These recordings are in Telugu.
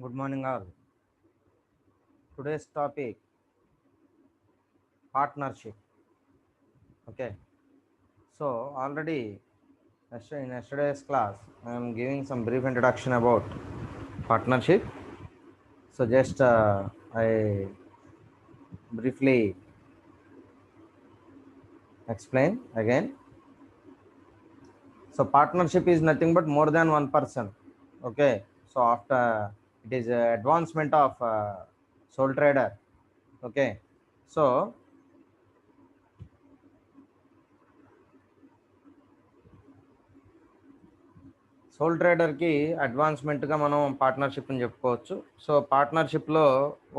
Good morning, all. Today's topic partnership. Okay, so already in yesterday's class, I am giving some brief introduction about partnership. So just I briefly explain again. So partnership is nothing but more than one person. Okay, so after it is advancement of sole trader. Okay, so sole ట్రేడర్కి అడ్వాన్స్మెంట్గా మనం పార్ట్నర్షిప్ అని చెప్పుకోవచ్చు. సో పార్ట్నర్షిప్లో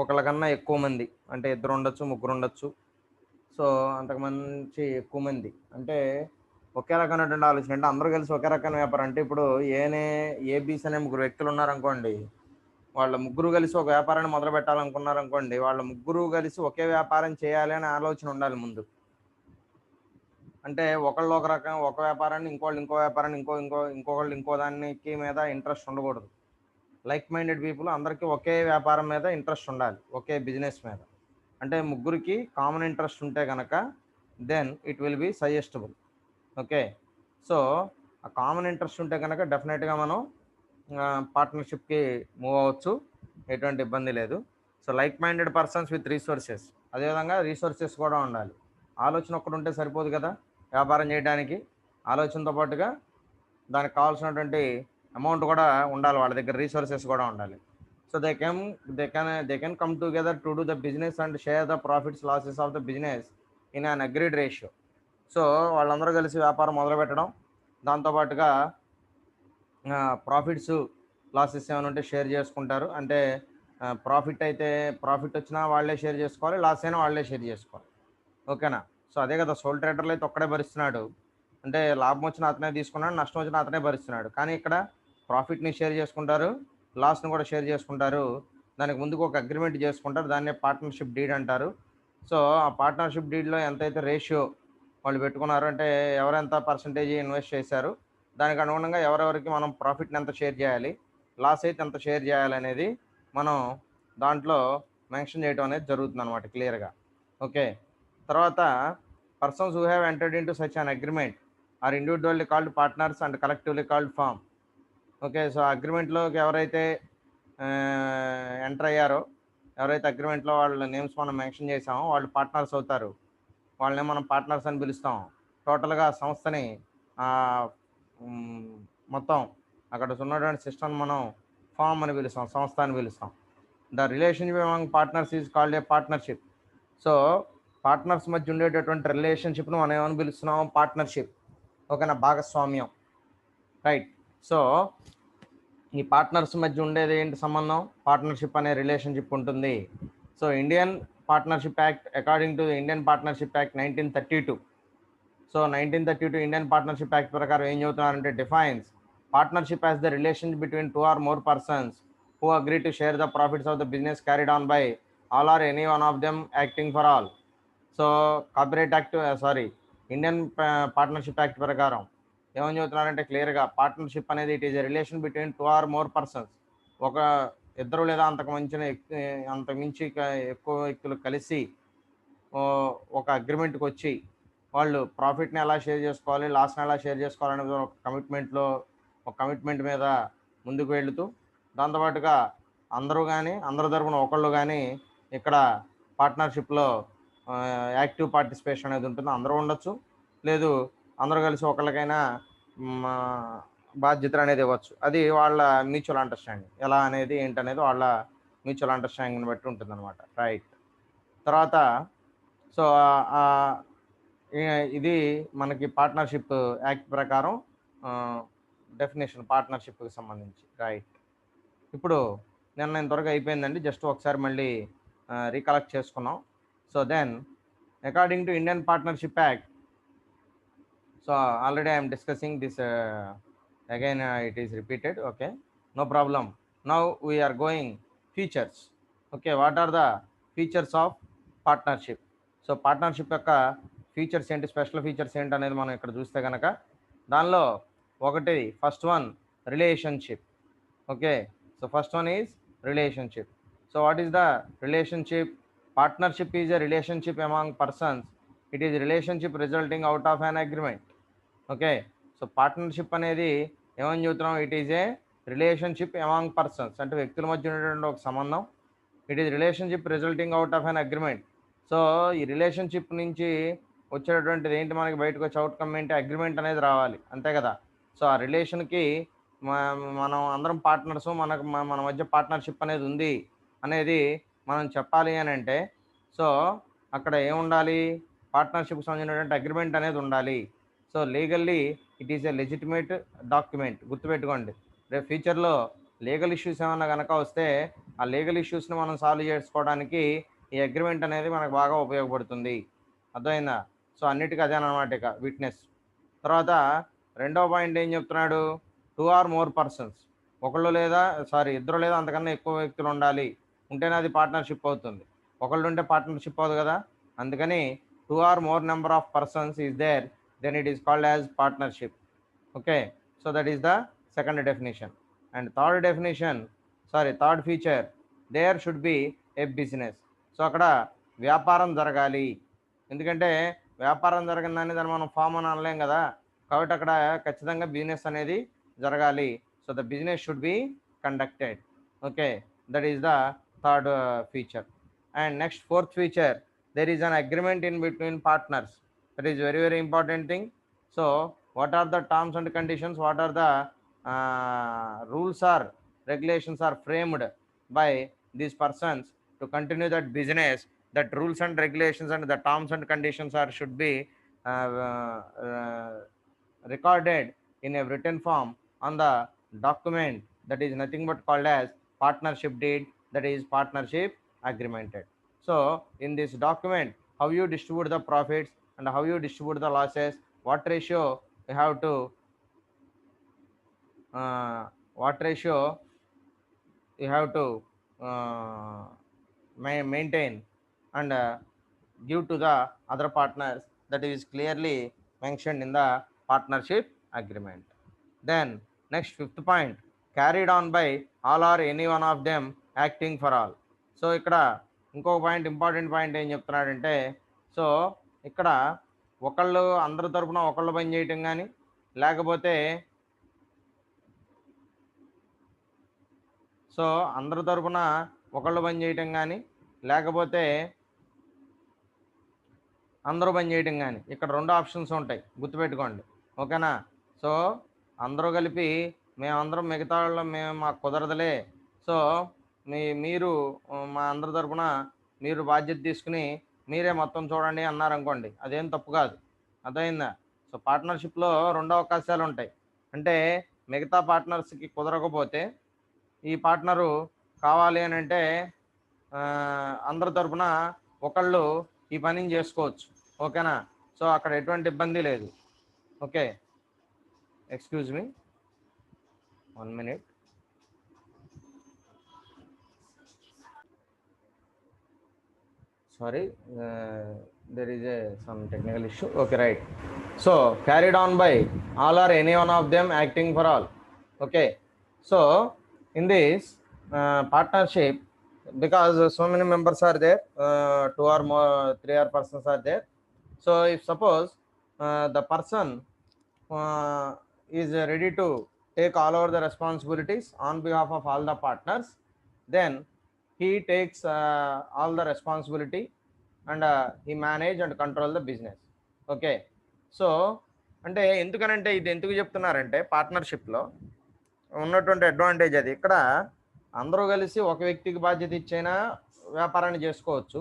ఒకళ్ళకన్నా ఎక్కువ మంది, అంటే ఇద్దరు ఉండొచ్చు, ముగ్గురు ఉండొచ్చు. సో అంతకు మంచి ఎక్కువ మంది అంటే ఒకే రకమైనటువంటి ఆలోచన, అంటే అందరూ కలిసి ఒకే రకమైన వ్యాపారం. అంటే ఇప్పుడు ఏబీస్ అనే ముగ్గురు వ్యక్తులు ఉన్నారనుకోండి, వాళ్ళ ముగ్గురు కలిసి ఒక వ్యాపారాన్ని మొదలు పెట్టాలనుకున్నారనుకోండి, వాళ్ళ ముగ్గురు కలిసి ఒకే వ్యాపారం చేయాలి అనే ఆలోచన ఉండాలి ముందు. అంటే ఒకళ్ళు ఒక రకం ఒక వ్యాపారాన్ని, ఇంకోళ్ళు ఇంకో వ్యాపారాన్ని, ఇంకొకళ్ళు ఇంకో దానికి మీద ఇంట్రెస్ట్ ఉండకూడదు. లైక్ మైండెడ్ పీపుల్ అందరికీ ఒకే వ్యాపారం మీద ఇంట్రెస్ట్ ఉండాలి, ఒకే బిజినెస్ మీద. అంటే ముగ్గురికి కామన్ ఇంట్రెస్ట్ ఉంటే కనుక then it will be suggestible. Okay, so ఆ కామన్ ఇంట్రెస్ట్ ఉంటే కనుక డెఫినెట్గా మనం పార్ట్నర్షిప్కి మూవ్ అవ్వచ్చు, ఎటువంటి ఇబ్బంది లేదు. So like minded persons with resources, అదేవిధంగా రీసోర్సెస్ కూడా ఉండాలి. ఆలోచన ఒక్కటి ఉంటే సరిపోదు కదా వ్యాపారం చేయడానికి, ఆలోచనతో పాటుగా దానికి కావాల్సినటువంటి అమౌంట్ కూడా ఉండాలి, వాళ్ళ దగ్గర రీసోర్సెస్ కూడా ఉండాలి. So they can come together to do the business and share the profits losses of the business in an agreed ratio. So వాళ్ళందరూ కలిసి వ్యాపారం మొదలు పెట్టడం, దాంతోపాటుగా ప్రాఫిట్స్ లాసెస్ ఏమైనా ఉంటే షేర్ చేసుకుంటారు. అంటే ప్రాఫిట్ వచ్చినా వాళ్ళే షేర్ చేసుకోవాలి, లాస్ అయినా వాళ్ళే షేర్ చేసుకోవాలి. ఓకేనా? సో అదే కదా, సోల్ ట్రేడర్లో అయితే ఒక్కడే భరిస్తున్నాడు. అంటే లాభం వచ్చినా అతనే తీసుకున్నాడు, నష్టం వచ్చినా అతనే భరిస్తున్నాడు. కానీ ఇక్కడ ప్రాఫిట్ని షేర్ చేసుకుంటారు, లాస్ని కూడా షేర్ చేసుకుంటారు. దానికి ముందుకు ఒక అగ్రిమెంట్ చేసుకుంటారు, దాన్నే పార్ట్నర్షిప్ డీడ్ అంటారు. సో ఆ పార్ట్నర్షిప్ డీడ్లో ఎంతైతే రేషియో వాళ్ళు పెట్టుకున్నారు, అంటే ఎవరెంత పర్సంటేజ్ ఇన్వెస్ట్ చేశారు, దానికి అనుగుణంగా ఎవరెవరికి మనం ప్రాఫిట్ని ఎంత షేర్ చేయాలి, లాస్ అయితే ఎంత షేర్ చేయాలి అనేది మనం దాంట్లో మెన్షన్ చేయడం అనేది జరుగుతుంది అనమాట క్లియర్గా. ఓకే, తర్వాత persons who have entered into such an agreement are individually called partners and collectively called firm. Okay, so అగ్రిమెంట్లోకి ఎవరైతే ఎంటర్ అయ్యారో, ఎవరైతే అగ్రిమెంట్లో వాళ్ళ నేమ్స్ మనం మెన్షన్ చేసామో వాళ్ళు పార్ట్నర్స్ అవుతారు. వాళ్ళని మనం పార్ట్నర్స్ అని పిలుస్తాం. టోటల్గా సంస్థని మొత్తం అక్కడ ఉన్నటువంటి సిస్టమ్ మనం ఫామ్ అని పిలుస్తాం, సంస్థ అని పిలుస్తాం. The relationship among partners is called a partnership. So partners మధ్య ఉండేటటువంటి రిలేషన్షిప్ను మనం ఏమని పిలుస్తున్నాం? పార్ట్నర్షిప్. ఓకేనా? భాగస్వామ్యం, రైట్. సో ఈ పార్ట్నర్స్ మధ్య ఉండేది ఏంటి సంబంధం? పార్ట్నర్షిప్ అనే రిలేషన్షిప్ ఉంటుంది. So Indian partnership act, according to Indian partnership act 1932. So 1932 Indian partnership act ప్రకారం ఏం చెబుతున్నారంటే, defines partnership as the relation between 2 or more persons who agree to share the profits of the business carried on by all or any one of them acting for all. So corporate act Indian partnership act ప్రకారం ఏమని చెబుతున్నారంటే క్లియర్గా, పార్ట్నర్షిప్ అనేది it is a relation between 2 or more persons. ఒక ఇద్దరు లేదా అంతకుమించి ఎక్కువ వ్యక్తులు కలిసి ఒక అగ్రిమెంట్కి వచ్చి వాళ్ళు ప్రాఫిట్ని ఎలా షేర్ చేసుకోవాలి, లాస్ని ఎలా షేర్ చేసుకోవాలనే ఒక కమిట్మెంట్ మీద ముందుకు వెళుతూ, దాంతోపాటుగా అందరి తరపున ఒకళ్ళు కానీ ఇక్కడ పార్ట్నర్షిప్లో యాక్టివ్ పార్టిసిపేషన్ అనేది ఉంటుంది. అందరూ ఉండొచ్చు, లేదు అందరూ కలిసి ఒకళ్ళకైనా బాధ్యతలు అనేది ఇవ్వచ్చు. అది వాళ్ళ మ్యూచువల్ అండర్స్టాండింగ్, ఎలా అనేది ఏంటనేది వాళ్ళ మ్యూచువల్ అండర్స్టాండింగ్ని బట్టి ఉంటుంది అనమాట, రైట్. తర్వాత సో ఇది మనకి పార్ట్నర్షిప్ యాక్ట్ ప్రకారం డెఫినేషన్ పార్ట్నర్షిప్కి సంబంధించి, రైట్. ఇప్పుడు ఇంతవరకు అయిపోయిందండి, జస్ట్ ఒకసారి మళ్ళీ రీకలెక్ట్ చేసుకున్నాం. So then according to Indian partnership act, so already I'm discussing this again, it is repeated. Okay, no problem. Now we are going features. Okay, what are the features of partnership? So partnership యొక్క ఫీచర్స్ ఏంటి, స్పెషల్ ఫీచర్స్ ఏంటి అనేది మనం ఇక్కడ చూస్తే కనుక, first one relationship. Okay, so first one is relationship. So what is the relationship? Partnership is a relationship among persons. It is a relationship resulting out of an agreement. Okay, so partnership అనేది ఏమని చెబుతున్నాం, it is a relationship among persons, అంటే వ్యక్తుల మధ్య ఉన్నటువంటి ఒక సంబంధం. It is relationship resulting out of an agreement. So ఈ రిలేషన్షిప్ నుంచి వచ్చేటటువంటిది ఏంటి, మనకి బయటకు వచ్చే అవుట్కమ్ ఏంటి, అగ్రిమెంట్ అనేది రావాలి, అంతే కదా. సో ఆ రిలేషన్కి మనం అందరం పార్ట్నర్స్, మన మధ్య పార్ట్నర్షిప్ అనేది ఉంది అనేది మనం చెప్పాలి అని అంటే, సో అక్కడ ఏముండాలి, పార్ట్నర్షిప్కి సంబంధించినటువంటి అగ్రిమెంట్ అనేది ఉండాలి. So legally it is a legitimate document. గుర్తుపెట్టుకోండి, రేపు ఫ్యూచర్లో లీగల్ ఇష్యూస్ ఏమన్నా కనుక వస్తే ఆ లీగల్ ఇష్యూస్ని మనం సాల్వ్ చేసుకోవడానికి ఈ అగ్రిమెంట్ అనేది మనకు బాగా ఉపయోగపడుతుంది. అర్థమైందా? సో అన్నిటికీ అదేనమాట ఇక విట్నెస్. తర్వాత రెండవ పాయింట్ ఏం చెప్తున్నాడు, 2 or more పర్సన్స్, ఇద్దరు లేదా అంతకన్నా ఎక్కువ వ్యక్తులు ఉండాలి, ఉంటేనే అది పార్ట్నర్షిప్ అవుతుంది. ఒకళ్ళు ఉంటే పార్ట్నర్షిప్ అవుతుంది కదా, అందుకని 2 or more number of persons is there, then it is called as partnership. Okay, so that is the second definition. And third feature, there should be a business. So అక్కడ వ్యాపారం జరగాలి, ఎందుకంటే వ్యాపారం జరగదని దాన్ని మనం ఫామ్ అని అనలేం కదా, కాబట్టి అక్కడ ఖచ్చితంగా బిజినెస్ అనేది జరగాలి. So the business should be conducted. Okay, that is the third feature. And next, fourth feature, there is an agreement in between partners. That is very, very important thing. So what are the terms and conditions, what are the rules or regulations are framed by these persons to continue that business, that rules and regulations and the terms and conditions should be recorded in a written form on the document, that is nothing but called as partnership deed, that is partnership agreement. So in this document, how you distribute the profits and how you distribute the losses, what ratio you have to maintain and give to the other partners, that is clearly mentioned in the partnership agreement. Then next, fifth point, carried on by all or any one of them acting for all. So ఇక్కడ ఇంకొక పాయింట్, ఇంపార్టెంట్ పాయింట్ ఏం చెప్తున్నాడంటే, సో ఇక్కడ అందరి తరపున ఒకళ్ళు పని చేయటం కానీ, లేకపోతే సో అందరి తరపున ఒకళ్ళు పని చేయటం కానీ, లేకపోతే అందరూ పని చేయటం కానీ, ఇక్కడ 2 ఆప్షన్స్ ఉంటాయి, గుర్తుపెట్టుకోండి. ఓకేనా? సో అందరూ కలిపి మేమందరం మిగతా వాళ్ళం మాకు కుదరదులే, సో మీరు మా అందరి తరపున మీరు బాధ్యత తీసుకుని మీరే మొత్తం చూడండి అన్నారనుకోండి, అదేం తప్పు కాదు. అర్థమైందా? సో పార్ట్నర్షిప్లో 2 అవకాశాలు ఉంటాయి, అంటే మిగతా పార్ట్నర్స్కి కుదరకపోతే ఈ పార్ట్నరు కావాలి అని అంటే అందరి తరపున ఒకళ్ళు ఈ పనిని చేసుకోవచ్చు. ఓకేనా? సో అక్కడ ఎటువంటి ఇబ్బంది లేదు. Okay, excuse me 1 minute. Sorry, there is some technical issue. Okay, right. So carried on by all or any one of them acting for all. Okay, so in this partnership, because so many members are there, 2 or more, 3 or persons are there. So if suppose the person is ready to take all over the responsibilities on behalf of all the partners, then he takes all the responsibility and he manage and control the business. Okay, so అంటే ఎందుకనంటే ఇది ఎందుకు చెప్తున్నారంటే, పార్ట్నర్షిప్లో ఉన్నటువంటి అడ్వాంటేజ్ అది. ఇక్కడ అందరూ కలిసి ఒక వ్యక్తికి బాధ్యత ఇచ్చైనా వ్యాపారాన్ని చేసుకోవచ్చు,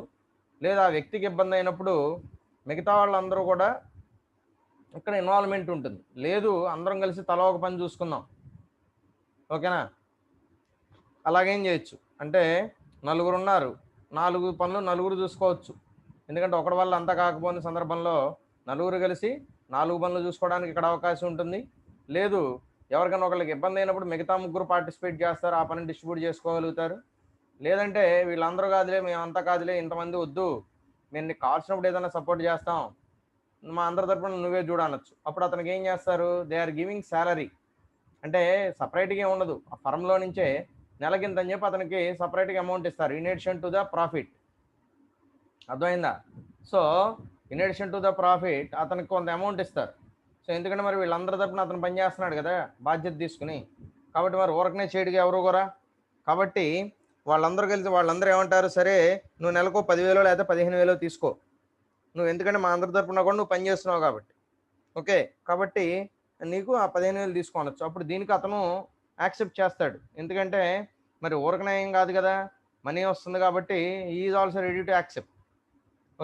లేదా ఆ వ్యక్తికి ఇబ్బంది అయినప్పుడు మిగతా వాళ్ళందరూ కూడా ఇక్కడ ఇన్వాల్వ్మెంట్ ఉంటుంది. లేదు అందరం కలిసి తల ఒక పని చూసుకుందాం, ఓకేనా, అలాగేం చేయొచ్చు అంటే 4 ఉన్నారు, 4 పనులు నలుగురు చూసుకోవచ్చు. ఎందుకంటే ఒకటి వల్ల అంతా కాకపోయిన సందర్భంలో నలుగురు కలిసి 4 పనులు చూసుకోవడానికి ఇక్కడ అవకాశం ఉంటుంది. లేదు ఎవరికైనా ఒకరికి ఇబ్బంది అయినప్పుడు మిగతా 3 పార్టిసిపేట్ చేస్తారు, ఆ పని డిస్ట్రిబ్యూట్ చేసుకోగలుగుతారు. లేదంటే వీళ్ళందరూ కాదులే, మేమంతా కాదులే, ఇంతమంది వద్దు, మేము నీకు కావాల్సినప్పుడు ఏదైనా సపోర్ట్ చేస్తాం, మా అందరి తరపున నువ్వే చూడనొచ్చు. అప్పుడు అతనికి ఏం చేస్తారు, దే ఆర్ గివింగ్ శాలరీ, అంటే సపరేట్గా ఉండదు, ఆ ఫర్మ్లో నుంచే నెలకింత అని చెప్పి అతనికి సపరేట్గా అమౌంట్ ఇస్తారు in addition to the profit. అర్థమైందా? So in addition to the profit అతనికి కొంత అమౌంట్ ఇస్తారు. సో ఎందుకంటే మరి వీళ్ళందరి తరపున అతను పని చేస్తున్నాడు కదా బాధ్యత తీసుకుని, కాబట్టి మరి ఊరకనే చేయడుగా ఎవరు కూడా. కాబట్టి వాళ్ళందరూ కలిసి వాళ్ళందరూ ఏమంటారు, సరే నువ్వు నెలకు 10,000 లేదా 15,000 తీసుకో, నువ్వు ఎందుకంటే మా అందరి తరపున కూడా నువ్వు పని చేస్తున్నావు కాబట్టి, ఓకే, కాబట్టి నీకు ఆ 15,000 తీసుకోవచ్చు. అప్పుడు దీనికి అతను యాక్సెప్ట్ చేస్తాడు, ఎందుకంటే మరి ఊరకనే ఏం కాదు కదా, మనీ వస్తుంది కాబట్టి is also ready to accept.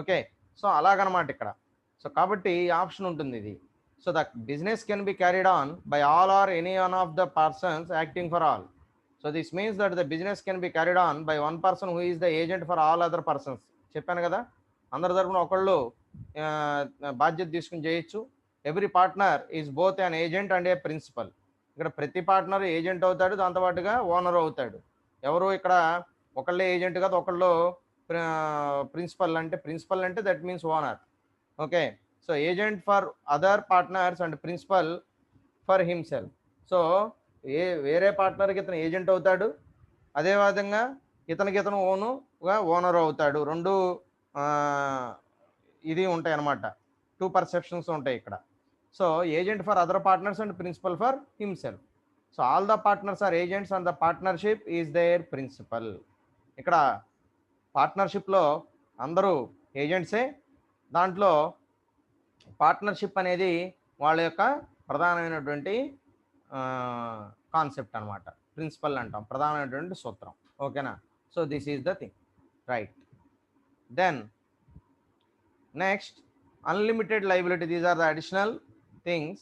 Okay, so అలాగనమాట ఇక్కడ. సో కాబట్టి ఈ ఆప్షన్ ఉంటుంది ఇది. So the business can be carried on by all or any one of the persons acting for all. So this means that the business can be carried on by one person who is the agent for all other persons. చెప్పాను కదా, అందరి తరపున ఒకళ్ళు బాధ్యత తీసుకుని చేయొచ్చు. Every partner is both an agent and a principal. ఇక్కడ ప్రతి పార్ట్నర్ ఏజెంట్ అవుతాడు, దాంతోపాటుగా ఓనర్ అవుతాడు. ఎవరు ఇక్కడ ఒకళ్ళే ఏజెంట్ కాదు, ఒకళ్ళు ప్రిన్సిపల్ అంటే that means owner. Okay, so agent for other partners and principal for himself. So వేరే పార్ట్నర్కి ఇతను ఏజెంట్ అవుతాడు, అదేవిధంగా ఇతను ఓనర్ అవుతాడు. రెండు ఇది ఉంటాయి అన్నమాట, టూ పర్సెప్షన్స్ ఉంటాయి ఇక్కడ. So agent for other partners and principal for himself. So all the partners are agents and the partnership is their principal. ఇక్కడ పార్ట్నర్షిప్లో అందరూ ఏజెంట్సే, దాంట్లో పార్ట్నర్షిప్ అనేది వాళ్ళ యొక్క ప్రధానమైనటువంటి కాన్సెప్ట్ అనమాట. ప్రిన్సిపల్ అంటాం, ప్రధానమైనటువంటి సూత్రం. ఓకేనా? So this is the thing, right. Then next, unlimited liability. These are the additional things,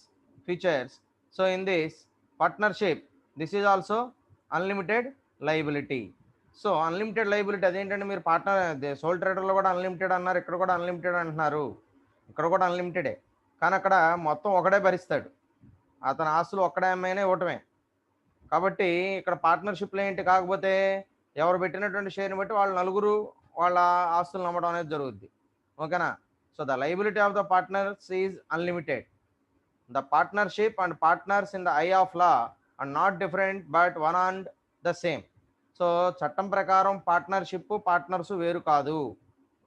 features. So in this partnership, this is also unlimited liability. So unlimited liability అదేంటంటే, మీరు పార్ట్నర్ సోల్ ట్రేడర్లో కూడా అన్లిమిటెడ్ అన్నారు, ఇక్కడ కూడా అన్లిమిటెడ్ అంటున్నారు. ఇక్కడ కూడా అన్లిమిటెడే, కానీ అక్కడ మొత్తం ఒకడే భరిస్తాడు, అతని ఆస్తులు ఒక్కడే అమ్మైనా ఇవ్వటమే. కాబట్టి ఇక్కడ పార్ట్నర్షిప్లో ఏంటి, కాకపోతే ఎవరు పెట్టినటువంటి షేర్ని బట్టి వాళ్ళు నలుగురు వాళ్ళ ఆస్తులు నమ్మడం అనేది జరుగుద్ది. ఓకేనా? So the liability of the partners is unlimited. The partnership and partners in the eye of law are not different but one and the same. So చట్టం ప్రకారం పార్ట్నర్షిప్ పార్ట్నర్స్ వేరు కాదు,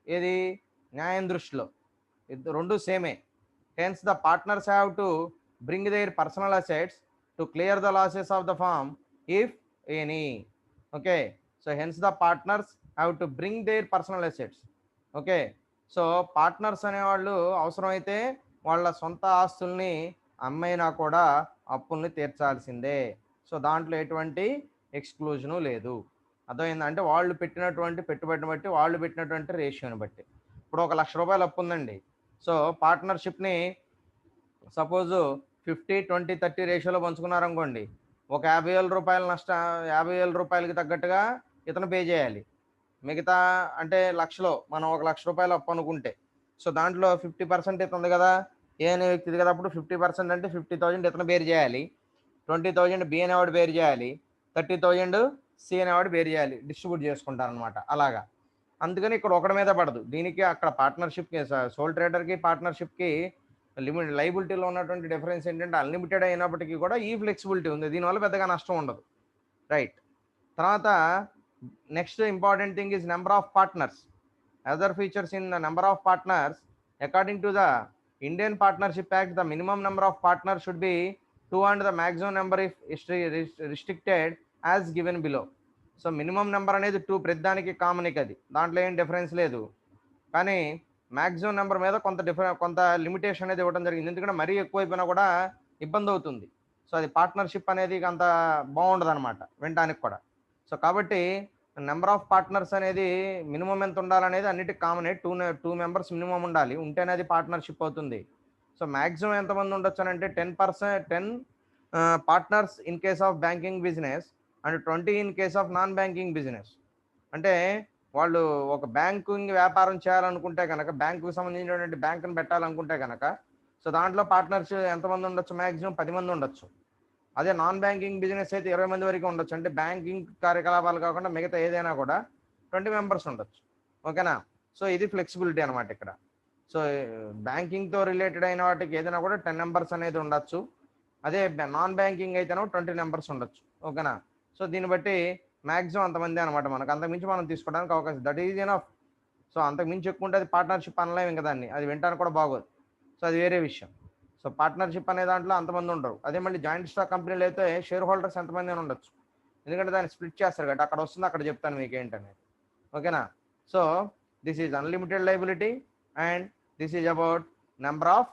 ఏది న్యాయం దృష్టిలో రెండు సేమే. Hence the partners have to bring their personal assets to clear the losses of the firm if any. Okay, so hence the partners have to bring their personal assets. Okay, so partners అనేవాళ్ళు అవసరమైతే వాళ్ళ సొంత ఆస్తుల్ని అమ్మైనా కూడా అప్పుల్ని తీర్చాల్సిందే. సో దాంట్లో ఎటువంటి ఎక్స్క్లూజను లేదు. అర్థమైంది? అంటే వాళ్ళు పెట్టినటువంటి పెట్టుబడిని బట్టి, వాళ్ళు పెట్టినటువంటి రేషియోని బట్టి. ఇప్పుడు 1,00,000 రూపాయలు అప్పు ఉందండి. సో పార్ట్నర్షిప్ని సపోజు 50-20-30 రేషియోలో పంచుకున్నారనుకోండి, ఒక 50,000 రూపాయల 50,000 రూపాయలకి తగ్గట్టుగా ఇతను పే చేయాలి. మిగతా అంటే లక్షలో మనం 1,00,000 రూపాయలు అప్పు అనుకుంటే, సో దాంట్లో 50% ఇతుంది కదా, ఏ అనే వ్యక్తిది కదా, అప్పుడు 50% అంటే 50,000 ఇతను బేర్ చేయాలి, 20,000 బి అనేవాడు బేర్ చేయాలి, 30,000 సి అనేవాడు బేర్ చేయాలి, డిస్ట్రిబ్యూట్ చేసుకుంటారనమాట. అలాగా, అందుకని ఇక్కడ ఒకటి మీద పడదు. దీనికి అక్కడ పార్ట్నర్షిప్కి, సోల్ ట్రేడర్కి పార్ట్నర్షిప్కి లైబిలిటీలో ఉన్నటువంటి డిఫరెన్స్ ఏంటంటే, అన్లిమిటెడ్ అయినప్పటికీ కూడా ఈ ఫ్లెక్సిబిలిటీ ఉంది, దీనివల్ల పెద్దగా నష్టం ఉండదు. రైట్. తర్వాత next important thing is number of partners. Other features in the number of partners, according to the Indian partnership act, the minimum number of partners should be 2 and the maximum number if restricted as given below. So minimum number అనేది 2, ప్రతిదానికి కామన్, అది దాంట్లో ఏం డిఫరెన్స్ లేదు. కానీ మ్యాక్సిమం నెంబర్ మీద కొంత లిమిటేషన్ అనేది ఇవ్వడం జరిగింది, ఎందుకంటే మరీ ఎక్కువైపోయినా కూడా ఇబ్బంది అవుతుంది. సో అది పార్ట్నర్షిప్ అనేది అంత బాగుండదు అనమాట వినడానికి కూడా. సో కాబట్టి నెంబర్ ఆఫ్ పార్ట్నర్స్ అనేది మినిమం ఎంత ఉండాలనేది అన్నిటికి కామనే. 2 మెంబర్స్ మినిమం ఉండాలి, ఉంటేనే అది పార్ట్నర్షిప్ అవుతుంది. సో మ్యాక్సిమం ఎంతమంది ఉండొచ్చు అని అంటే 10 partners in case of banking business and 20 in case of non banking business. అంటే వాళ్ళు ఒక బ్యాంకింగ్ వ్యాపారం చేయాలనుకుంటే కనుక, బ్యాంకుకి సంబంధించినటువంటి బ్యాంకుని పెట్టాలనుకుంటే కనుక, సో దాంట్లో పార్ట్నర్స్ ఎంతమంది ఉండొచ్చు, మ్యాక్సిమం 10 మంది ఉండొచ్చు. అదే నాన్ బ్యాంకింగ్ బిజినెస్ అయితే 20 మంది వరకు ఉండొచ్చు. అంటే బ్యాంకింగ్ కార్యకలాపాలు కాకుండా మిగతా ఏదైనా కూడా 20 మెంబర్స్ ఉండొచ్చు. ఓకేనా? సో ఇది ఫ్లెక్సిబిలిటీ అనమాట ఇక్కడ. సో బ్యాంకింగ్తో రిలేటెడ్ అయిన వాటికి ఏదైనా కూడా 10 మెంబర్స్ అనేది ఉండొచ్చు, అదే నాన్ బ్యాంకింగ్ అయితేనో 20 మెంబర్స్ ఉండొచ్చు. ఓకేనా? సో దీన్ని బట్టి మ్యాక్సిమం అంతమంది అనమాట. మనకు అంతకుమించి మనం తీసుకోవడానికి అవకాశం, దట్ ఈజ్ ఎనఫ్. సో అంతకుమించి ఎక్కువ ఉంటే అది పార్ట్నర్షిప్ అనలేము ఇంకా దాన్ని, అది వినడానికి కూడా బాగోదు. సో అది వేరే విషయం. సో పార్ట్నర్షిప్ అనే దాంట్లో అంతమంది ఉండరు. అదే మళ్ళీ జాయింట్ స్టాక్ కంపెనీలో అయితే షేర్ హోల్డర్స్ ఎంతమంది అని ఉండొచ్చు, ఎందుకంటే దాన్ని స్ప్లిట్ చేస్తారు కాబట్టి అక్కడ వస్తుంది, అక్కడ చెప్తాను మీకు ఏంటనేది. ఓకేనా. So this is unlimited liability and this is about number of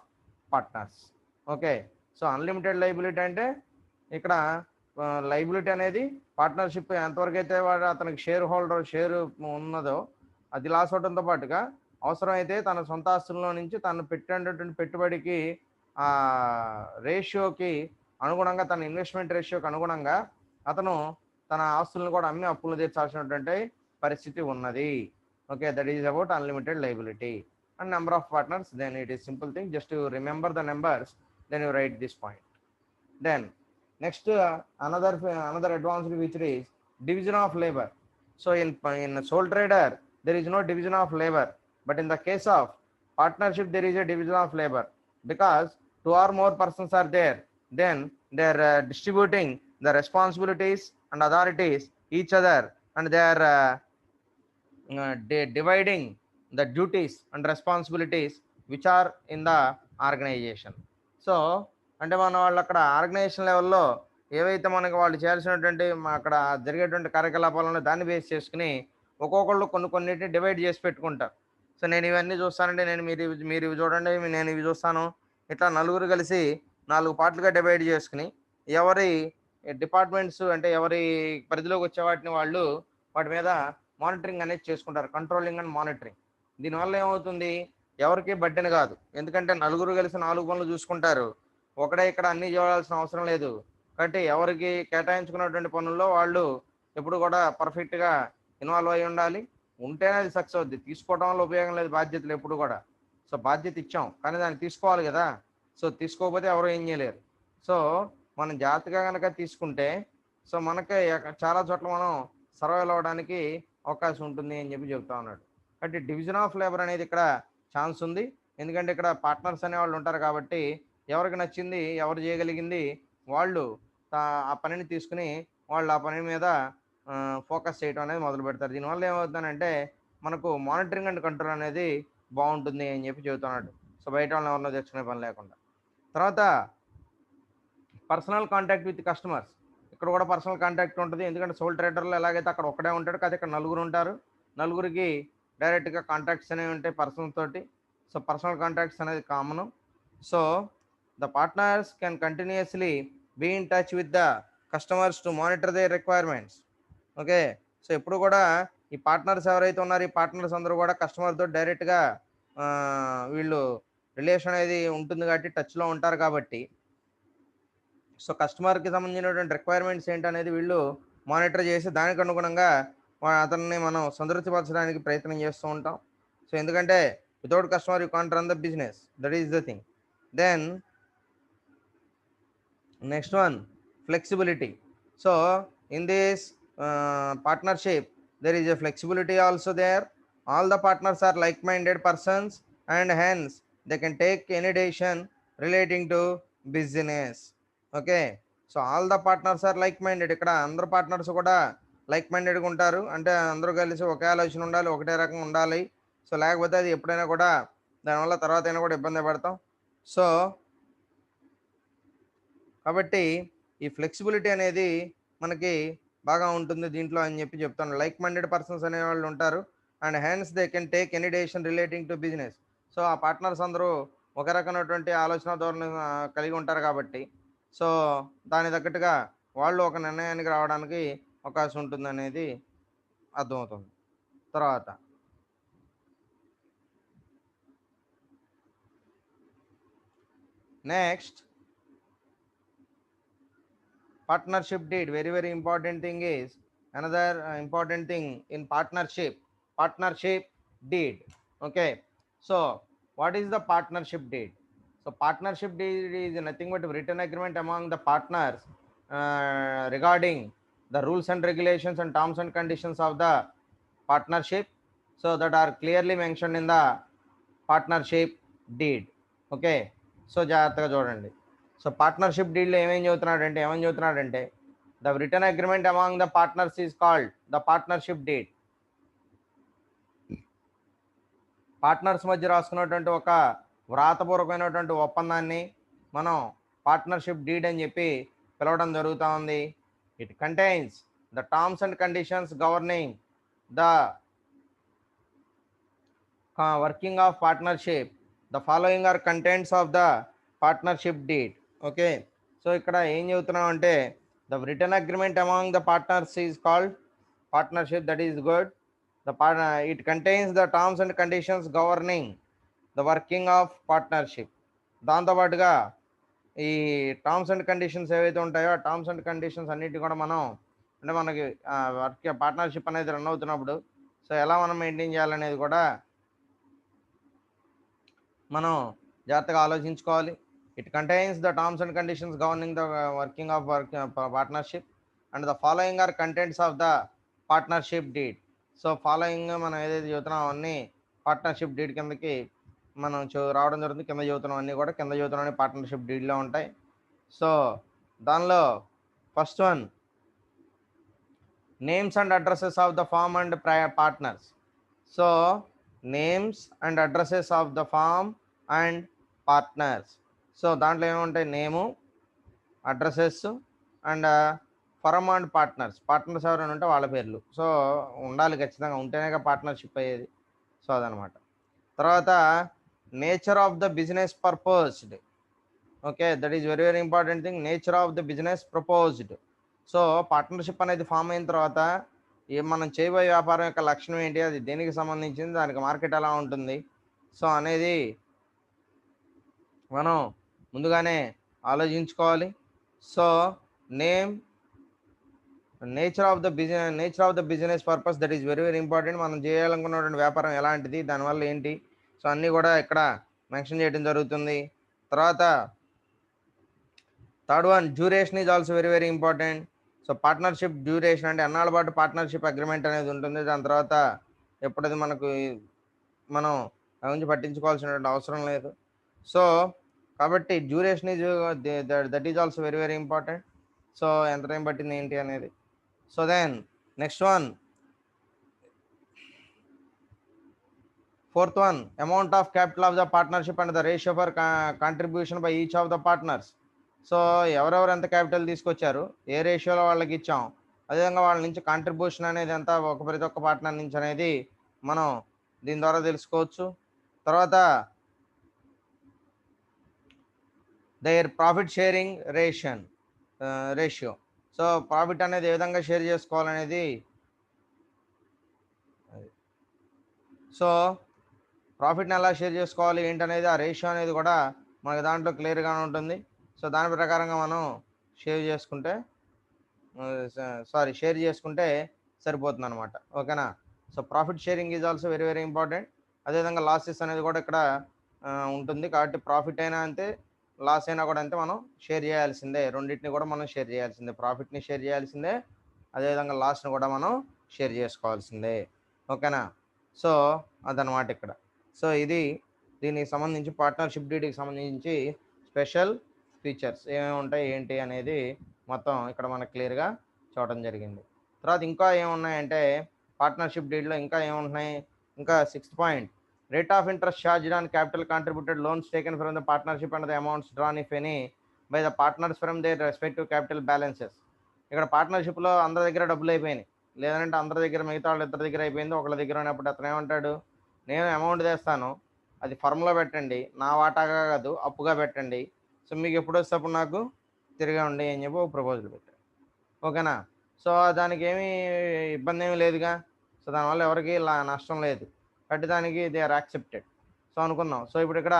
partners. Okay. So unlimited liability అంటే ఇక్కడ లైబిలిటీ అనేది పార్ట్నర్షిప్ ఎంతవరకు అయితే వాడు అతనికి షేర్ ఉన్నదో అది లాస్ అవడంతో పాటుగా అవసరమైతే తన సొంత ఆస్తుల్లో నుంచి తను పెట్టినటువంటి పెట్టుబడికి ఆ రేషియోకి అనుగుణంగా, తన ఇన్వెస్ట్మెంట్ రేషియోకి అనుగుణంగా అతను తన ఆస్తులను కూడా అమ్మి అప్పులు తీర్చాల్సినటువంటి పరిస్థితి ఉన్నది. Okay, that is about unlimited liability and number of partners. Then it is simple thing, just to remember the numbers, then you write this point. Then next another advanced feature is division of labor. So in sole trader there is no division of labor, but in the case of partnership there is a division of labor, because two or more persons are there, then they are distributing the responsibilities and authorities each other, and they are dividing the duties and responsibilities which are in the organization. So అంటే మన వాళ్ళు అక్కడ ఆర్గనైజేషన్ లెవెల్లో ఏవైతే మనకి వాళ్ళు చేయాల్సినటువంటి అక్కడ జరిగేటువంటి కార్యకలాపాలను దాన్ని బేస్ చేసుకుని ఒక్కొక్కళ్ళు కొన్నిటిని డివైడ్ చేసి పెట్టుకుంటారు. సో నేను ఇవన్నీ చూస్తానంటే మీరు ఇవి చూడండి, నేను ఇవి చూస్తాను, ఇట్లా నలుగురు కలిసి 4 పార్ట్లుగా డివైడ్ చేసుకుని ఎవరి డిపార్ట్మెంట్స్ అంటే ఎవరి పరిధిలోకి వచ్చే వాటిని వాళ్ళు వాటి మీద మానిటరింగ్ అనేది చేసుకుంటారు, కంట్రోలింగ్ అండ్ మానిటరింగ్. దీనివల్ల ఏమవుతుంది, ఎవరికి బడ్డెని కాదు, ఎందుకంటే నలుగురు కలిసి 4 పనులు చూసుకుంటారు, ఒకడే ఇక్కడ అన్ని చేయాల్సిన అవసరం లేదు. కాబట్టి ఎవరికి కేటాయించుకున్నటువంటి పనుల్లో వాళ్ళు ఎప్పుడు కూడా పర్ఫెక్ట్గా ఇన్వాల్వ్ అయి ఉండాలి, ఉంటేనే అది సక్సెస్ అవుద్ది. తీసుకోవడం వల్ల ఉపయోగం లేదు బాధ్యతలు ఎప్పుడు కూడా. సో బాధ్యత ఇచ్చాం కానీ దాన్ని తీసుకోవాలి కదా, సో తీసుకోకపోతే ఎవరు ఏం చేయలేరు. సో మనం జాగ్రత్తగా కనుక తీసుకుంటే సో మనకి చాలా చోట్ల మనం సర్వైవ్ అవ్వడానికి అవకాశం ఉంటుంది అని చెప్పి చెప్తా ఉన్నాడు. కాబట్టి డివిజన్ ఆఫ్ లేబర్ అనేది ఇక్కడ ఛాన్స్ ఉంది, ఎందుకంటే ఇక్కడ పార్ట్నర్స్ అనే వాళ్ళు ఉంటారు కాబట్టి ఎవరికి నచ్చింది ఎవరు చేయగలిగింది వాళ్ళు ఆ పనిని తీసుకుని వాళ్ళు ఆ పని మీద ఫోకస్ చేయడం అనేది మొదలు పెడతారు. దీనివల్ల ఏమవుతుందంటే మనకు మానిటరింగ్ అండ్ కంట్రోల్ అనేది బాగుంటుంది అని చెప్పి చెబుతున్నాడు. సో బయట వాళ్ళని ఎవరినో తెచ్చుకునే పని లేకుండా. తర్వాత పర్సనల్ కాంటాక్ట్ విత్ కస్టమర్స్. ఇక్కడ కూడా పర్సనల్ కాంటాక్ట్ ఉంటుంది, ఎందుకంటే సోల్ ట్రేడర్లో ఎలాగైతే అక్కడ ఒక్కడే ఉంటాడు కదా, ఇక్కడ నలుగురు ఉంటారు, నలుగురికి డైరెక్ట్గా కాంటాక్ట్స్ అనేవి ఉంటాయి పర్సన్ తోటి. సో పర్సనల్ కాంటాక్ట్స్ అనేది common. So the partners can continuously be in touch with the customers to monitor their requirements. Okay. So ఎప్పుడు కూడా ఈ పార్ట్నర్స్ ఎవరైతే ఉన్నారో ఈ పార్ట్నర్స్ అందరూ కూడా కస్టమర్తో డైరెక్ట్గా వీళ్ళు రిలేషన్ అనేది ఉంటుంది కాబట్టి టచ్లో ఉంటారు కాబట్టి సో కస్టమర్కి సంబంధించినటువంటి రిక్వైర్మెంట్స్ ఏంటనేది వీళ్ళు మానిటర్ చేసి దానికి అనుగుణంగా అతన్ని మనం సంతృప్తిపరచడానికి ప్రయత్నం చేస్తూ ఉంటాం. సో ఎందుకంటే without customer you can't run the business, that is the thing. Then next one flexibility. So in this partnership there is a flexibility also there. All the partners are like-minded persons and hence they can take any decision relating to business. Okay. So all the partners are like minded. ఇక్కడ అందరు పార్ట్నర్స్ కూడా లైక్ మైండెడ్గా ఉంటారు, అంటే అందరూ కలిసి ఒకే ఆలోచన ఉండాలి, ఒకటే రకంగా ఉండాలి. సో లేకపోతే అది ఎప్పుడైనా కూడా దానివల్ల తర్వాత అయినా కూడా ఇబ్బంది పడతాం. సో కాబట్టి ఈ ఫ్లెక్సిబిలిటీ అనేది మనకి బాగా ఉంటుంది దీంట్లో అని చెప్పి చెప్తాను. లైక్ మైండెడ్ పర్సన్స్ అనే వాళ్ళు ఉంటారు and హ్యాన్స్ they can take any decision relating to business. So ఆ పార్ట్నర్స్ అందరూ ఒక రకమైనటువంటి ఆలోచన ధోరణి కలిగి ఉంటారు కాబట్టి సో దాని తగ్గట్టుగా వాళ్ళు ఒక నిర్ణయానికి రావడానికి అవకాశం ఉంటుంది అనేది అర్థమవుతుంది. తర్వాత next partnership deed. Very important thing is another important thing in partnership deed. Okay, so what is the partnership deed? So partnership deed is nothing but a written agreement among the partners regarding the rules and regulations and terms and conditions of the partnership, so that are clearly mentioned in the partnership deed. Okay, so జాగ్రత్తగా చూడండి. సో పార్ట్నర్షిప్ డీల్లో ఏమని చెబుతున్నాడంటే the return agreement among the partners is called the partnership deed. Partners మధ్య రాసుకున్నటువంటి ఒక వ్రాతపూర్వకమైనటువంటి ఒప్పందాన్ని మనం పార్ట్నర్షిప్ డీడ్ అని చెప్పి పిలవడం జరుగుతూ ఉంది. It contains the terms and conditions governing the working of partnership. The following are contents of the partnership deed. Okay, so ఇక్కడ ఏం చెబుతున్నాం అంటే the return agreement among the partners is called partnership, that is good. It contains the terms and conditions governing the working of partnership. దాంతోపాటుగా ఈ టర్మ్స్ అండ్ కండిషన్స్ ఏవైతే ఉంటాయో ఆ టర్మ్స్ అండ్ కండిషన్స్ అన్నిటి కూడా మనం అంటే మనకి వర్క్ పార్ట్నర్షిప్ అనేది రన్ అవుతున్నప్పుడు సో ఎలా మనం మెయింటైన్ చేయాలనేది కూడా మనం జాగ్రత్తగా ఆలోచించుకోవాలి. It contains the terms and conditions governing the working of partnership and the following are contents of the partnership deed. So following మనం ఏదైతే చదువుతున్నాం అవన్నీ పార్ట్నర్షిప్ డీడ్ కిందకి మనం రావడం జరుగుతుంది. కింద చదువుతున్నాం అన్నీ కూడా కింద చదువుతున్నాం పార్ట్నర్షిప్ డీడ్లో ఉంటాయి. సో దానిలో first one names and addresses of the firm and partners. So names and addresses of the firm and partners. So దాంట్లో ఏముంటాయి, name, addresses and firm and partners. Partners ఎవరైనా ఉంటే వాళ్ళ పేర్లు సో ఉండాలి, ఖచ్చితంగా ఉంటేనే పార్ట్నర్షిప్ అయ్యేది. సో అదనమాట. తర్వాత nature of the business purposed. Okay, that is very very important thing, nature of the business proposed. So partnership అనేది ఫామ్ అయిన తర్వాత మనం చేయబోయే వ్యాపారం యొక్క లక్షణం ఏంటి, అది దేనికి సంబంధించింది, దానికి మార్కెట్ ఎలా ఉంటుంది సో అనేది మనం ముందుగానే ఆలోచించుకోవాలి. So nature of the business purpose, that is very very important. మనం చేయాలనుకున్నటువంటి వ్యాపారం ఎలాంటిది, దానివల్ల ఏంటి, సో అన్నీ కూడా ఇక్కడ మెన్షన్ చేయడం జరుగుతుంది. తర్వాత third one duration is also very very important. So partnership duration అంటే ఎన్నాళ్ళ పాటు పార్ట్నర్షిప్ అగ్రిమెంట్ అనేది ఉంటుంది, దాని తర్వాత ఎప్పుడైతే మనకు మనం దాని గురించి పట్టించుకోవాల్సినటువంటి అవసరం లేదు. సో కాబట్టి duration is that is also very very important. So ఎంత టైం పట్టింది ఏంటి అనేది. So then next one, fourth one, amount of capital of the partnership and the ratio for contribution by each of the partners. So ఎవరెవరు ఎంత క్యాపిటల్ తీసుకొచ్చారు, ఏ రేషియోలో వాళ్ళకి ఇచ్చాం, అదేవిధంగా వాళ్ళ నుంచి కాంట్రిబ్యూషన్ అనేది ఎంత ప్రతి ఒక్క పార్ట్నర్ నుంచి అనేది మనం దీని ద్వారా తెలుసుకోవచ్చు. తర్వాత there profit sharing ratio. So profit అనేది ఏ విధంగా షేర్ చేసుకోవాలనేది, సో ప్రాఫిట్ని ఎలా షేర్ చేసుకోవాలి ఏంటనేది ఆ రేషియో అనేది కూడా మనకి దాంట్లో క్లియర్గానే ఉంటుంది. సో దాని ప్రకారంగా మనం షేర్ చేసుకుంటే సరిపోతుంది అనమాట. ఓకేనా. So profit sharing is also very very important. అదేవిధంగా లాసెస్ అనేది కూడా ఇక్కడ ఉంటుంది. కాబట్టి ప్రాఫిట్ అయినా అంతే, లాస్ అయినా కూడా అంతే, మనం షేర్ చేయాల్సిందే. రెండింటిని కూడా మనం షేర్ చేయాల్సిందే, ప్రాఫిట్ని షేర్ చేయాల్సిందే, అదేవిధంగా లాస్ని కూడా మనం షేర్ చేసుకోవాల్సిందే. ఓకేనా. సో అదనమాట ఇక్కడ. సో ఇది దీనికి సంబంధించి పార్ట్నర్షిప్ డీడ్కి సంబంధించి స్పెషల్ ఫీచర్స్ ఏమేమి ఉంటాయి ఏంటి అనేది మొత్తం ఇక్కడ మనకు క్లియర్గా చూడడం జరిగింది. తర్వాత ఇంకా ఏమున్నాయంటే పార్ట్నర్షిప్ డీడ్లో ఇంకా ఏముంటున్నాయి, ఇంకా 6th point, rate of interest charged on capital contributed loans taken from the partnership and the amounts drawn if any by the partners from their respective capital balances. ఇక్కడ పార్ట్నర్షిప్లో అందరి దగ్గర డబ్బులు అయిపోయినాయి, లేదంటే అందరి దగ్గర మిగతా వాళ్ళ ఇద్దరి దగ్గర అయిపోయింది, ఒకళ్ళ దగ్గర ఉన్నప్పుడు అతను ఏమంటాడు, నేను అమౌంట్ తెస్తాను, అది ఫర్మ్లో పెట్టండి, నా వాటాగా కాదు అప్పుగా పెట్టండి, సో మీకు ఎప్పుడు వస్తే అప్పుడు నాకు తిరిగి ఉండి అని చెప్పి ఒక ప్రపోజల్ పెట్టాడు. ఓకేనా. సో దానికి ఏమీ ఇబ్బంది ఏమీ లేదుగా, సో దానివల్ల ఎవరికి నష్టం లేదు, కాబట్టి దానికి దే ఆర్ యాక్సెప్టెడ్. సో అనుకున్నాం. సో ఇప్పుడు ఇక్కడ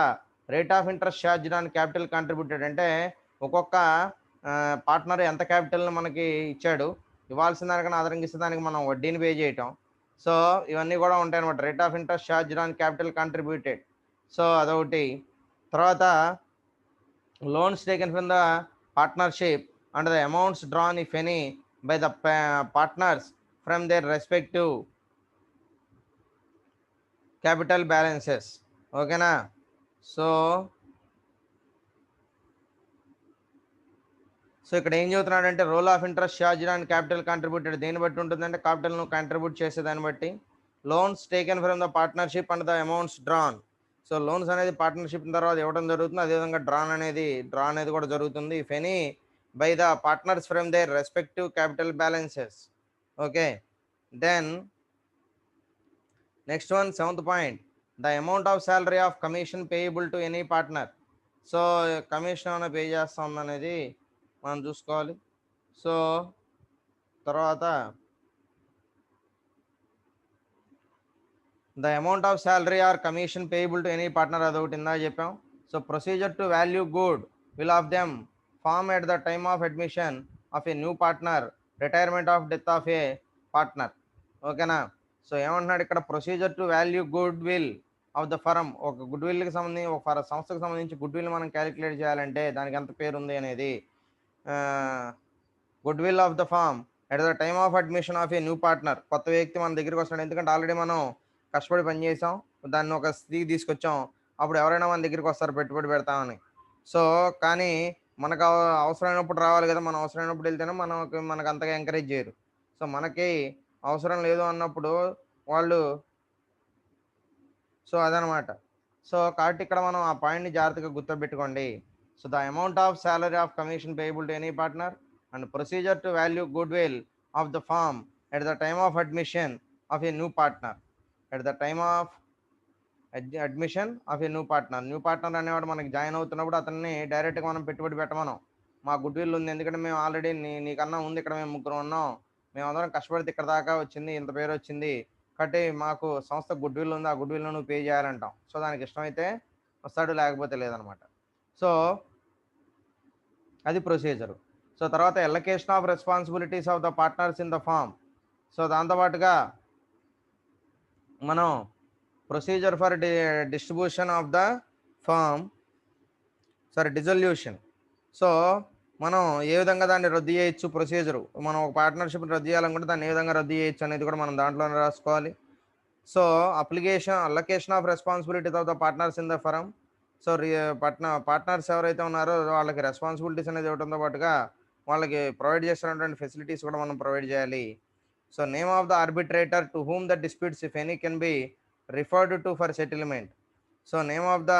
rate of interest charge on capital contributed అంటే ఒక్కొక్క పార్ట్నర్ ఎంత క్యాపిటల్ని మనకి ఇచ్చాడు, ఇవ్వాల్సిన దానికన్నా అదనంగా దానికి మనం వడ్డీని పే చేయటం, సో ఇవన్నీ కూడా ఉంటాయి అనమాట. Rate of interest charge on capital contributed, so అదొకటి. తర్వాత loans taken from the partnership and the amounts drawn if any by the partners from their respective capital balances. ఓకేనా. సో ఇక్కడ ఏం చెబుతున్నాడంటే role of interest charge and capital contributed దేని బట్టి ఉంటుందంటే క్యాపిటల్ ను కాంట్రిబ్యూట్ చేసేదాన్ని బట్టి. Loans taken from the partnership and the amounts drawn. So loans అనేది పార్ట్నర్షిప్ తర్వాత ఇవ్వడం జరుగుతుంది, అదేవిధంగా డ్రా అనేది కూడా జరుగుతుంది if any by the partners from their respective capital balances. Okay, then next one, seventh point, the amount of salary of commission payable to any partner. So commission ఏమైనా పే చేస్తాం అనేది మనం చూసుకోవాలి. సో తర్వాత the amount of salary or commission payable to any partner అదొకటి ఇందా చెప్పాం. So procedure to value goodwill of them firm at the time of admission of a new partner, retirement of death of a partner. ఓకేనా. సో ఏమంటున్నాడు ఇక్కడ, procedure to value goodwill of the firm. ఒక గుడ్ విల్కి సంబంధించి ఒక సంస్థకు సంబంధించి గుడ్ విల్ మనం క్యాలిక్యులేట్ చేయాలంటే దానికి ఎంత పేరు ఉంది అనేది, goodwill of the firm at the time of admission of a new partner. కొత్త వ్యక్తి మన దగ్గరికి వస్తాడు, ఎందుకంటే ఆల్రెడీ మనం కష్టపడి పనిచేసాం, దాన్ని ఒక స్థితికి తీసుకొచ్చాం, అప్పుడు ఎవరైనా మన దగ్గరికి వస్తారు పెట్టుబడి పెడతామని. సో కానీ మనకు అవసరమైనప్పుడు రావాలి కదా, మనం అవసరమైనప్పుడు వెళ్తేనే మనకు అంతగా ఎంకరేజ్ చేయరు. సో మనకి అవసరం లేదు అన్నప్పుడు వాళ్ళు, సో అదనమాట. సో కాబట్టి ఇక్కడ మనం ఆ పాయింట్ని జాగ్రత్తగా గుర్తుపెట్టుకోండి. So the amount of salary of commission payable to any partner and procedure to value goodwill of the firm at the time of admission of a new partner. At the time of admission of a new partner. New partner అనేవాడు మనకి జాయిన్ అవుతున్నప్పుడు అతన్ని డైరెక్ట్గా మనం పెట్టుబడి పెట్టమనం. మా గుడ్ విల్ ఉంది, ఎందుకంటే మేము ఆల్రెడీ నీకన్నా ఉంది, ఇక్కడ మేము ముగ్గురు ఉన్నాం, మేమందరం కష్టపడితే ఇక్కడ దాకా వచ్చింది, ఇంత పేరు వచ్చింది, కాబట్టి మాకు సంస్థ గుడ్ విల్ ఉంది, ఆ గుడ్ విల్ నువ్వు పే చేయాలంటాం. సో దానికి ఇష్టమైతే వస్తాడు, లేకపోతే లేదనమాట. సో అది ప్రొసీజరు. సో తర్వాత allocation of responsibilities of the partners in the firm. So దాంతోపాటుగా మనం procedure for distribution of the firm, dissolution. So మనం ఏ విధంగా దాన్ని రద్దు చేయొచ్చు, ప్రొసీజరు మనం ఒక పార్ట్నర్షిప్ని రద్దు చేయాలనుకుంటే దాన్ని ఏ విధంగా రద్దు చేయొచ్చు అనేది కూడా మనం దాంట్లోనే రాసుకోవాలి. So allocation of responsibilities of the partners in the firm. So partners ఎవరైతే ఉన్నారో వాళ్ళకి రెస్పాన్సిబిలిటీస్ అనేది ఇవ్వడంతో పాటుగా వాళ్ళకి ప్రొవైడ్ చేస్తున్నటువంటి ఫెసిలిటీస్ కూడా మనం ప్రొవైడ్ చేయాలి. So name of the arbitrator to whom the disputes if any can be referred to for settlement. So name of the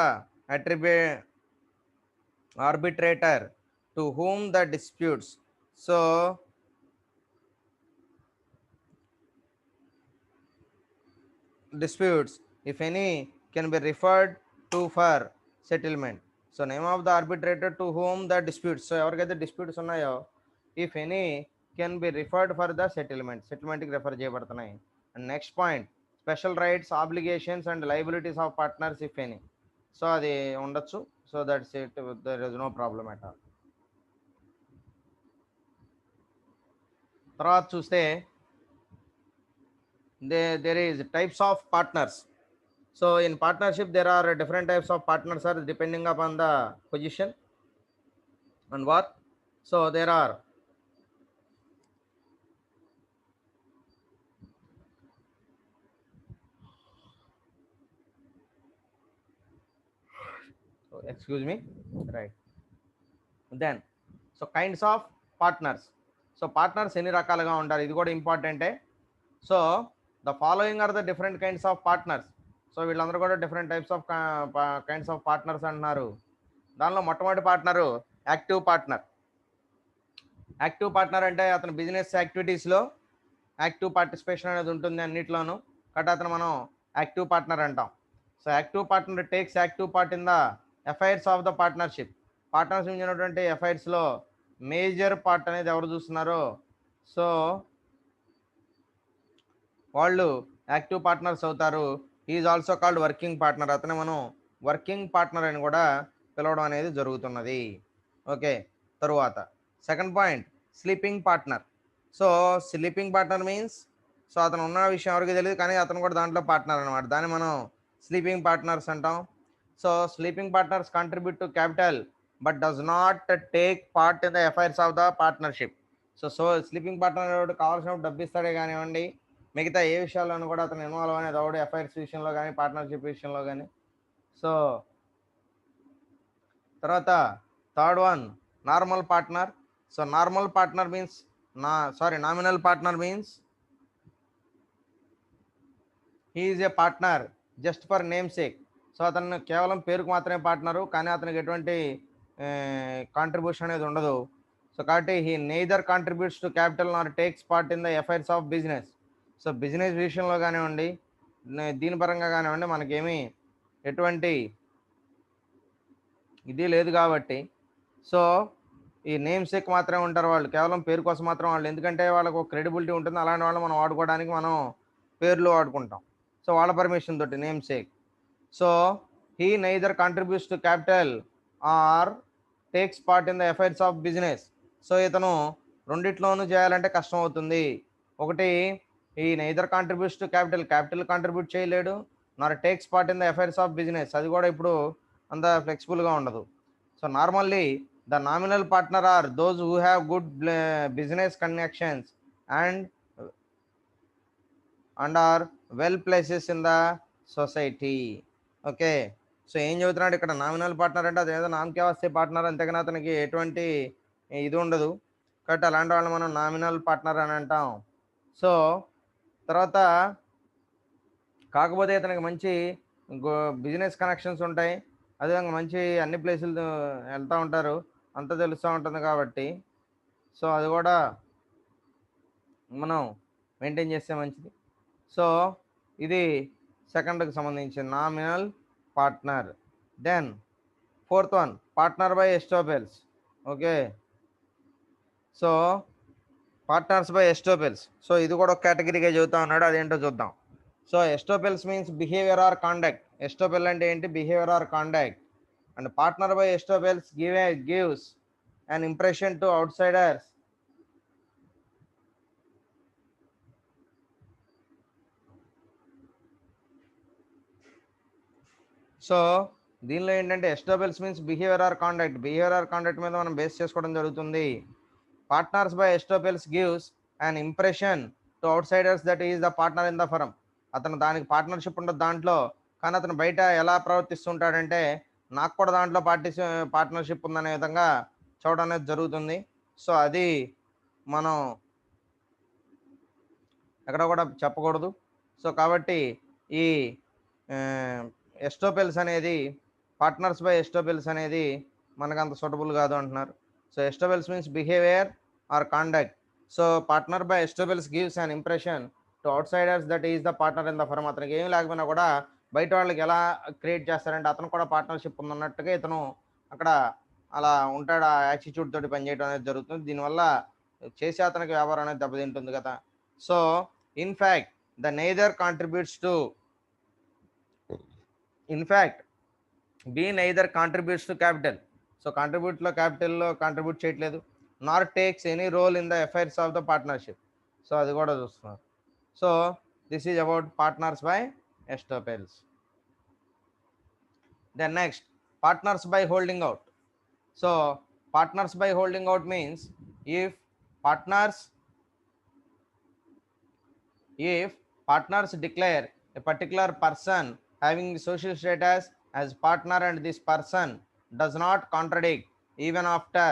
arbitrator to whom the disputes, so disputes if any can be referred to for settlement. So name of the arbitrator to whom the disputes, so ఎవరికైతే disputes ఉన్నాయో if any can be referred for the settlement కి రెఫర్ చేయబడుతున్నాయి. And next point, special rights, obligations and liabilities of partners if any. So అది ఉండొచ్చు. So that's it, there is no problem at all. తర్వాత చూస్తే there is types of partners. So in partnership there are different types of partners are depending upon the position and work. So there are excuse me, right, then so kinds of partners. So partners ఎన్ని రకాలుగా ఉంటారు, ఇది కూడా ఇంపార్టెంటే. So the following are the different kinds of partners. So వీళ్ళందరూ కూడా different types of kinds of partners అంటున్నారు. దానిలో మొట్టమొదటి partner active partner. Active partner అంటే అతను బిజినెస్ యాక్టివిటీస్లో యాక్టివ్ పార్టిసిపేషన్ అనేది ఉంటుంది అన్నిట్లోనూ, కాబట్టి అతను మనం యాక్టివ్ పార్ట్నర్ అంటాం. So active partner takes active part in the affairs of the partnership. Partnership ఉన్నటువంటి అఫైర్స్లో మేజర్ పార్ట్ అనేది ఎవరు చూస్తున్నారో సో వాళ్ళు యాక్టివ్ పార్ట్నర్స్ అవుతారు. Is also called working partner. అతనే మనం వర్కింగ్ పార్ట్నర్ అని కూడా పిలవడం అనేది జరుగుతున్నది. ఓకే, తరువాత second point, sleeping partner. So sleeping partner means so అతను ఉన్న విషయం ఎవరికి తెలియదు, కానీ అతను కూడా దాంట్లో పార్ట్నర్ అనమాట. దాన్ని మనం స్లీపింగ్ పార్ట్నర్స్ అంటాం. So sleeping partners contribute to capital but does not take part in the affairs of the partnership. So sleeping partner కావాల్సినప్పుడు డబ్బు ఇస్తాడే కానివ్వండి, మిగతా ఏ విషయాల్లోనూ కూడా అతను ఇన్వాల్వ్ అనేది అవడు, అఫైర్స్ విషయంలో కానీ పార్ట్నర్షిప్ విషయంలో కానీ. సో తర్వాత third one, normal partner. So normal partner means nominal partner means he is a partner just for name sake. So అతను కేవలం పేరుకు మాత్రమే పార్ట్నరు, కానీ అతనికి ఎటువంటి కాంట్రిబ్యూషన్ అనేది ఉండదు. సో కాబట్టి he neither contributes to capital nor takes part in the affairs of business. So business విషయంలో కానివ్వండి, దీని పరంగా కానివ్వండి, మనకేమీ ఎటువంటి ఇది లేదు కాబట్టి, సో ఈ నేమ్ సేక్ మాత్రమే ఉంటారు వాళ్ళు, కేవలం పేరు కోసం మాత్రం వాళ్ళు. ఎందుకంటే వాళ్ళకు క్రెడిబిలిటీ ఉంటుంది, అలాంటి వాళ్ళు మనం వాడుకోవడానికి మనం పేర్లు వాడుకుంటాం. సో వాళ్ళ పర్మిషన్ తోటి name sake. So he neither contributes to capital or takes part in the affairs of business. So ఇతను రెండిట్లోనూ చేయాలంటే కష్టం అవుతుంది. ఒకటి, ఈ neither contributes to capital contribute చేయలేడు, nor takes part in the affairs of business, అది కూడా ఇప్పుడు అంత ఫ్లెక్సిబుల్గా ఉండదు. So normally the nominal partner are those who have good business connections and are well places in the society. Okay. So ఏం చెబుతున్నాడు ఇక్కడ, నామినల్ పార్ట్నర్ అంటే అదేదో నామకే వస్తే పార్ట్నర్, అంతేగాని అతనికి ఎటువంటి ఇది ఉండదు. కాబట్టి అలాంటి వాళ్ళు మనం నామినల్ పార్ట్నర్ అని అంటాం. సో తర్వాత కాకపోతే ఇతనికి మంచి బిజినెస్ కనెక్షన్స్ ఉంటాయి, అదేవిధంగా మంచి అన్ని ప్లేసులు వెళ్తూ ఉంటారు, అంతా తెలుస్తూ ఉంటుంది కాబట్టి సో అది కూడా మనం మెయింటైన్ చేస్తే మంచిది. సో ఇది సెకండ్కి సంబంధించిన nominal partner. Then fourth one, partner by estoppels. Okay. So partners by estoppels, so ఇది కూడా ఒక కేటగిరీగా చెబుతా ఉన్నాడు, అదేంటో చూద్దాం. So estoppels means behaviour or conduct. Estoppel అంటే ఏంటి, behaviour or conduct. And partner by estoppels gives an impression to outsiders so దీనిలో ఏంటంటే estoppels means behaviour or conduct మీద మనం బేస్ చేసుకోవడం జరుగుతుంది. Partners by estoppels gives and impression to outsiders that is the partner in the firm. అతను దానికి పార్ట్నర్షిప్ ఉండదు దాంట్లో, కానీ అతను బయట ఎలా ప్రవర్తిస్తుంటాడంటే నాకు కూడా దాంట్లో పార్ట్నర్షిప్ ఉందనే విధంగా చూడడం అనేది జరుగుతుంది. సో అది మనం ఎక్కడ కూడా చెప్పకూడదు. సో కాబట్టి ఈ ఎస్టోపెల్స్ అనేది, పార్ట్నర్స్ బై ఎస్టోపెల్స్ అనేది మనకు అంత సూటబుల్ కాదు అంటున్నారు. So estoppels means behaviour or conduct. So partner by estoppels gives an impression to outsiders that is the partner in the firm. అతనికి ఏమి లేకపోయినా కూడా బయట వాళ్ళకి ఎలా క్రియేట్ చేస్తారంటే అతను కూడా పార్ట్నర్షిప్ ఉందన్నట్టుగా ఇతను అక్కడ అలా ఉంటాడు, ఆ యాటిట్యూడ్ తోటి పనిచేయడం అనేది జరుగుతుంది. దీనివల్ల చేసే అతనికి వ్యాపారం అనేది దెబ్బతింటుంది కదా. So in fact the neither contributes to be neither contributes to capital. So క్యాపిటల్లో కాంట్రిబ్యూట్ చేయట్లేదు, nor takes any role in the affairs of the partnership. So అది కూడా చూస్తున్నారు. So this is about partners by estoppels. Then next, partners by holding out. So partners by holding out means if partners declare a particular person having the social status as partner and this person does not contradict even after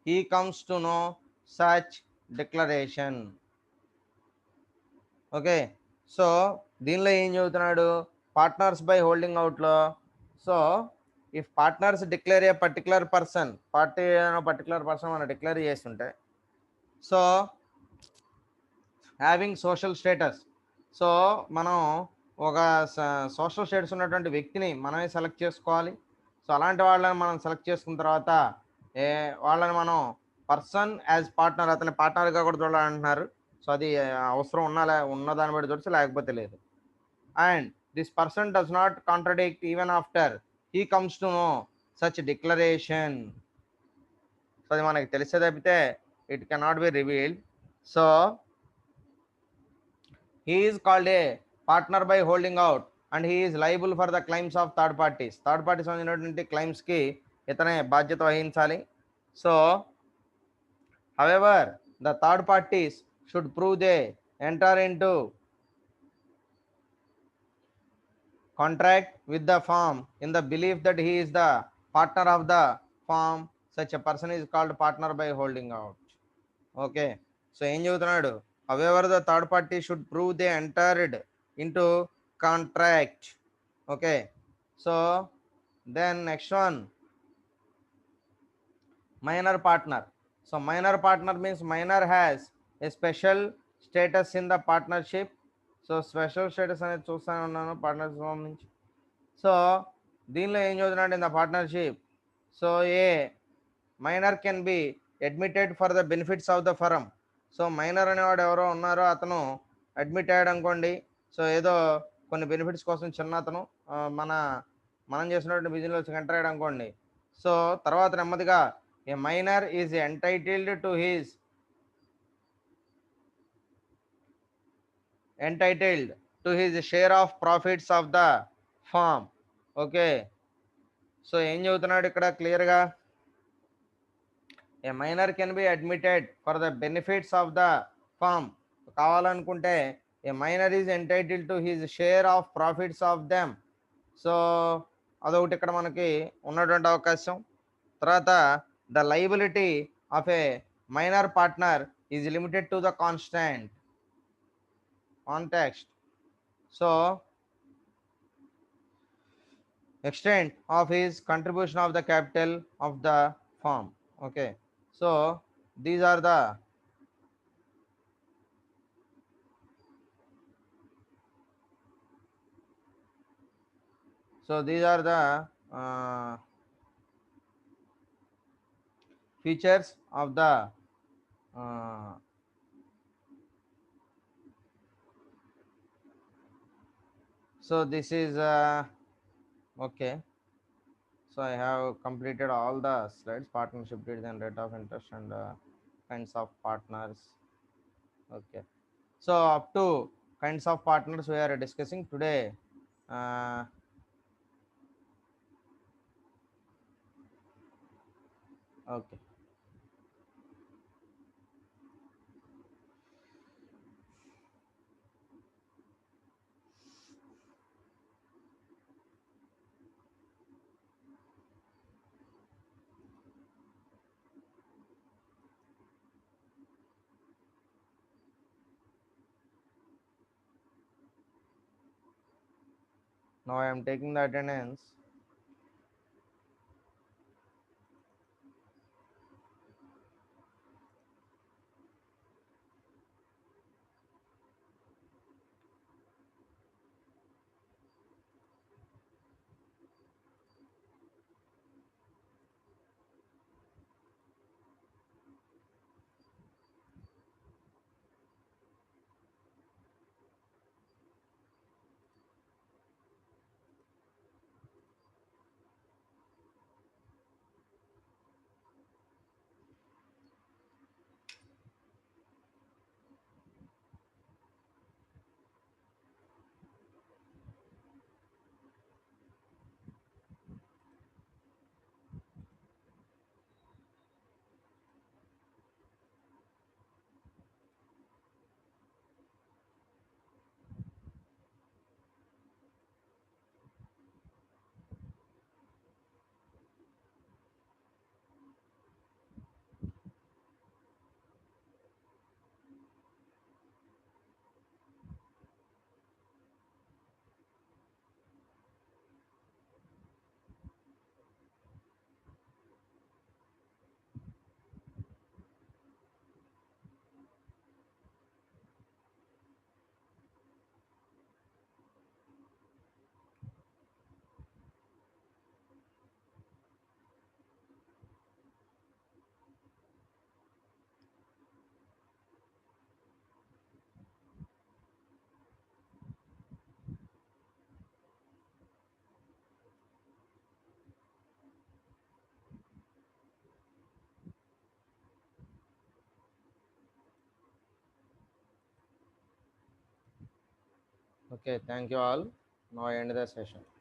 he comes to know such declaration. Okay. So దీనిలో ఏం చెబుతున్నాడు, పార్ట్నర్స్ బై హోల్డింగ్ అవుట్లో, so if partners declare a particular person మనం డిక్లేర్ చేస్తుంటే, so having social status, so మనం ఒక సోషల్ స్టేటస్ ఉన్నటువంటి వ్యక్తిని మనమే సెలెక్ట్ చేసుకోవాలి. సో అలాంటి వాళ్ళని మనం సెలెక్ట్ చేసుకున్న తర్వాత వాళ్ళని మనం పర్సన్ యాజ్ పార్ట్నర్, అతని పార్ట్నర్గా కూడా చూడాలంటున్నారు. సో అది అవసరం ఉన్న దాన్ని బట్టి చూడచ్చు, లేకపోతే లేదు. And this person does not contradict even after he comes to know such declaration. So అది మనకి తెలిసే తప్పితే it cannot be revealed. So he is called a partner by holding out and he is liable for the claims of third parties సంబంధించినటువంటి క్లైమ్స్ కి ఇతనే బాధ్యత వహించాలి. So however the third parties should prove they enter into contract with the firm in the belief that he is the partner of the firm. Such a person is called partner by holding out. Okay. So ఏం చెబుతున్నాడు? However the third party should prove they entered into contract. Okay. So then next one, minor partner. So minor partner means minor has a special status in the partnership. So special status అనేది చూస్తూనే ఉన్నాను పార్ట్నర్షిప్ సంబంధించి. సో దీనిలో ఏం చదువుతున్నాడు in the partnership. So a minor can be admitted for the benefits of the firm. So minor అనేవాడు ఎవరో ఉన్నారో అతను అడ్మిట్ అయ్యాడు అనుకోండి. సో ఏదో కొన్ని బెనిఫిట్స్ కోసం చిన్న అతను మనం చేసినటువంటి బిజినెస్ ఎంటర్ అయ్యాడు అనుకోండి. సో తర్వాత నెమ్మదిగా a minor is entitled to his share of profits of the firm. Okay. So ఏం చెబుతున్నాడు ఇక్కడ క్లియర్గా? A minor can be admitted for the benefits of the firm. కావాలనుకుంటే a minor is entitle to his share of profits of them. So అదొకటి ఇక్కడ మనకి ఉన్నటువంటి అవకాశం. తర్వాత the liability of a minor partner is limited to the context. So extent of his contribution of the capital of the firm. Okay, so these are the features of the uh, so this is okay. So I have completed all the slides: partnership deeds and rate of interest and kinds of partners. Okay, so up to kinds of partners we are discussing today. uh, okay. Now I am taking the attendance. Okay, thank you all. Now I end the session.